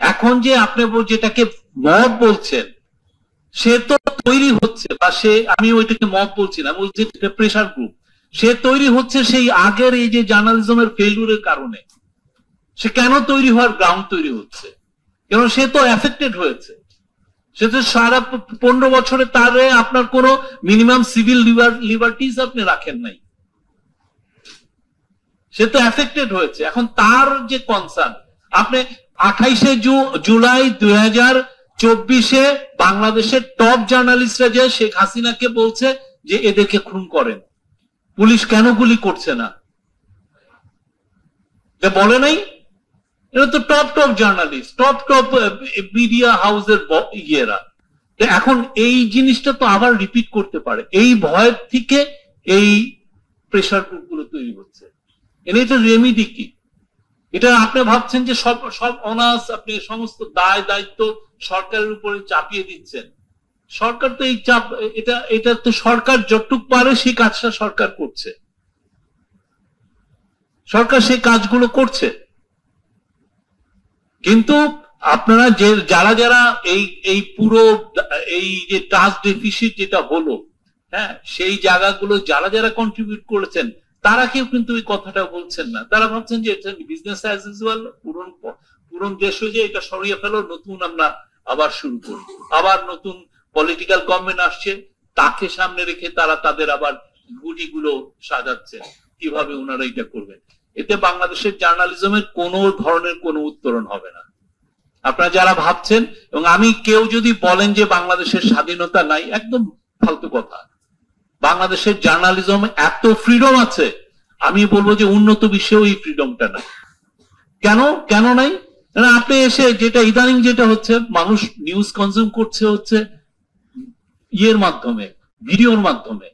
এখন যে আপনি যেটাকে মব বলছেন, সে তো তৈরি হচ্ছে, বা সে, আমি ওইটাকে মব বলছি না, বলছি প্রেশার গ্রুপ, সে তৈরি হচ্ছে সেই আগের এই যে জার্নালিজমের ফেলিউরের কারণে। সে কেন তৈরি হওয়ার গ্রাউন্ড তৈরি হচ্ছে? কারণ সে তো এফেক্টেড হয়েছে। সে তো সারা 15 বছরে তারে আপনার কোনো মিনিমাম সিভিল লিবার্টিজ আপনি রাখেন নাই, সে তো এফেক্টেড হয়েছে। এখন তার যে কনসার্ন, আপনি 28শে জুলাই 2024 বাংলাদেশের টপ জার্নালিস্টরা যে শেখ হাসিনাকে বলছে যে এদেরকে খুন করেন, পুলিশ কেন গুলি করছে না, বলে নাই? এটা তো টপ জার্নালিস্ট, টপ মিডিয়া হাউসের ইয়েরা। এখন এই জিনিসটা তো আবার রিপিট করতে পারে, এই ভয়ের থেকে এই প্রেশার গ্রুপ গুলো তৈরি হচ্ছে। এটা রেমিডি কি? এটা আপনি ভাবছেন যে সব অনার্স, আপনি সমস্ত দায় দায়িত্ব সরকারের উপরে চাপিয়ে দিচ্ছেন। সরকার তো এই চাপ, এটা তো সরকার যতটুক পারে সেই কাজটা সরকার করছে, সরকার সেই কাজগুলো করছে। কিন্তু আপনারা যারা এই পুরো এই যে ট্রাস্ট ডেফিসিট যেটা হলো, হ্যাঁ, সেই জায়গাগুলো যারা কন্ট্রিবিউট করেছেন তারা কেউ কিন্তু ওই কথাটা বলছেন না। তারা ভাবছেন যে এটা বিজনেস অ্যাজ ইউজুয়াল, পুরন দেশ হয়ে যে এটা সরিয়ে ফেলো, নতুন আমরা আবার শুরু করি, আবার নতুন পলিটিক্যাল গভর্নমেন্ট আসছে, তাকে সামনে রেখে তারা তাদের আবার গুটিগুলো সাজাচ্ছে কিভাবে ওনারা এটা করবেন। এতে বাংলাদেশের জার্নালিজমের কোন ধরনের কোনো উত্তরণ হবে না। আপনারা যারা ভাবছেন, এবং আমি, কেউ যদি বলেন যে বাংলাদেশের স্বাধীনতা নাই, একদম ফালতু কথা। বাংলাদেশের জার্নালিজম এত ফ্রিডম আছে, আমি বলবো যে উন্নত বিশ্বেও এই ফ্রিডমটা নাই। কেন নাই? আপনি এসে যেটা ইদানিং যেটা হচ্ছে, মানুষ নিউজ কনজিউম করছে হচ্ছে ইয়ের মাধ্যমে, ভিডিওর মাধ্যমে।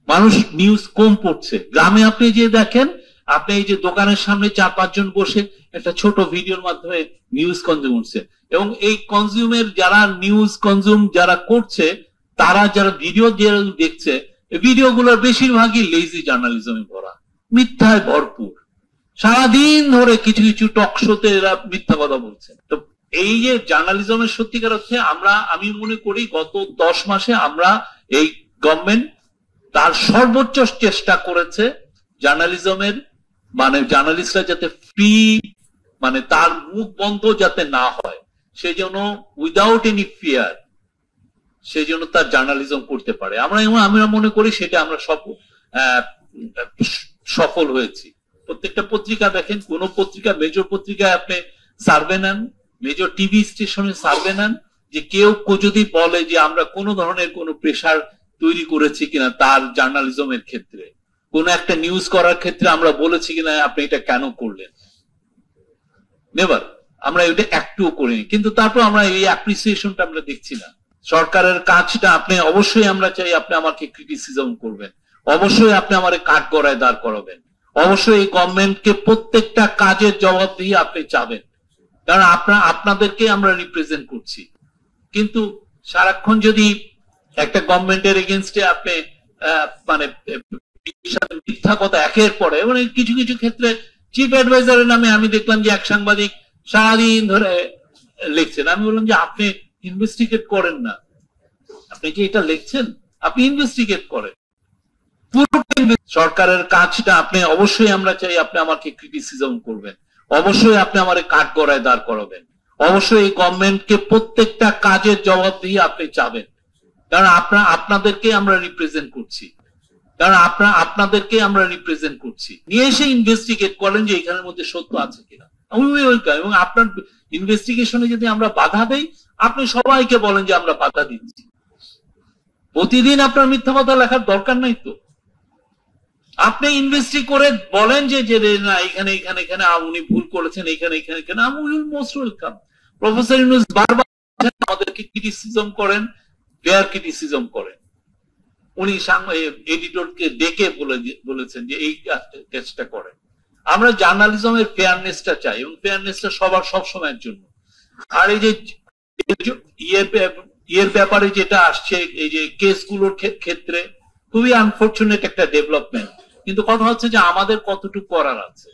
মানুষ নিউজ কম পড়ছে। গ্রামে আপনি যে দেখেন, আপনি এই যে দোকানের সামনে 4-5 জন বসে একটা ছোট ভিডিওর মাধ্যমে নিউজ কনজিউম করছে, এবং এই কনজিউমের যারা নিউজ কনজিউম যারা করছে, তারা যারা ভিডিও দেখছে, ভিডিওগুলোর বেশিরভাগই লেজি জার্নালিজমে ভরা, মিথ্যায় ভরপুর। সারাদিন ধরে কিছু কিছু টক শোতে এরা মিথ্যা কথা বলছে। তো এই যে জার্নালিজমের সত্যিকার হচ্ছে, আমি মনে করি গত 10 মাসে আমরা, এই গভর্নমেন্ট তার সর্বোচ্চ চেষ্টা করেছে জার্নালিজমের, মানে জার্নালিস্টরা যাতে ফ্রি, মানে তার মুখ বন্ধ যাতে না হয়, সেজন্য উইদাউট এনি ফিয়ার সেজন্য তার জার্নালিজম করতে পারে। আমরা মনে করি সেটা আমরা সফল হয়েছি। প্রত্যেকটা পত্রিকা দেখেন, কোন পত্রিকা, মেজর পত্রিকায় আপনি সার্ভে নেন, মেজর টিভি স্টেশনে সার্ভে নেন, যে কেউ যদি বলে যে আমরা কোন ধরনের কোন প্রেশার তৈরি করেছি কিনা তার জার্নালিজমের ক্ষেত্রে, কোন একটা নিউজ করার ক্ষেত্রে আমরা বলেছি কিনা আপনি এটা কেন করলেন, নেভার। আমরা এটা একটুও করিনি। কিন্তু তারপর আমরা এই অ্যাপ্রিসিয়েশনটা আমরা দেখছি না। সরকারের কাজটা আপনি অবশ্যই, আমরা চাই আপনি আমাকে ক্রিটিসিজম করবেন, অবশ্যই আপনি আমাকে কাঠ গড়ায় দাঁড় করাবেন, অবশ্যই এই গভর্নমেন্টকে প্রত্যেকটা কাজের জবাবদিহি আপনি চাবেন, কারণ আপনাদেরকে আমরা রিপ্রেজেন্ট করছি। কিন্তু সারাক্ষণ যদি একটা গভর্নমেন্টের এগেনস্টে আপনি মানে মিথ্যা কথা একের পরে, এবং কিছু কিছু ক্ষেত্রে চিফ অ্যাডভাইজারের নামে আমি দেখলাম যে এক সাংবাদিক সারাদিন ধরে লিখছেন। আমি বললাম যে আপনি ইনভেস্টিগেট করেন না, আপনি কি এটা লিখছেন, আপনি ইনভেস্টিগেট করেন। সরকারের কাজটা আপনি অবশ্যই, আমরা চাই আপনি আমাকে ক্রিটিসিজম করবেন, অবশ্যই আপনি আমাকে কাঠ গড়ায় দাঁড় করাবেন, অবশ্যই এই গভর্নমেন্টকে প্রত্যেকটা কাজের জবাবদিহি আপনি চাবেন, কারণ আপনাদেরকে আমরা রিপ্রেজেন্ট করছি, নিয়ে এসে ইনভেস্টিগেট করেন যে এখানের মধ্যে সত্য আছে কিনা। এবং আপনার ইনভেস্টিগেশনে যদি আমরা বাধা দেই, আপনি সবাইকে বলেন যে আমরা বাধা দিচ্ছি। প্রতিদিন আপনার মিথ্যা কথা লেখার দরকার নাই তো। আপনি ইনভেস্টি করে বলেন যে না এখানে এখানে এখানে উনি ভুল করেছেন, এখানে এখানে এখানে, মোস্ট ওয়েলকাম। প্রফেসর ইউনূস বারবার আমাদেরকে ক্রিটিসিজম করেন, ফেয়ার ক্রিটিসিজম করেন। উনি এডিটরকে ডেকে বলেছেন যে এই কাজটা করেন। আমরা জার্নালিজমের ফেয়ারনেসটা চাই, এবং ফেয়ারনেসটা সবার সবসময়ের জন্য। আর এই যে ইয়ের ব্যাপারে যেটা আসছে, এই যে কেসগুলোর ক্ষেত্রে খুবই আনফরচুনেট একটা ডেভেলপমেন্ট। কিন্তু কথা হচ্ছে যে আমাদের কতটুকু করার আছে।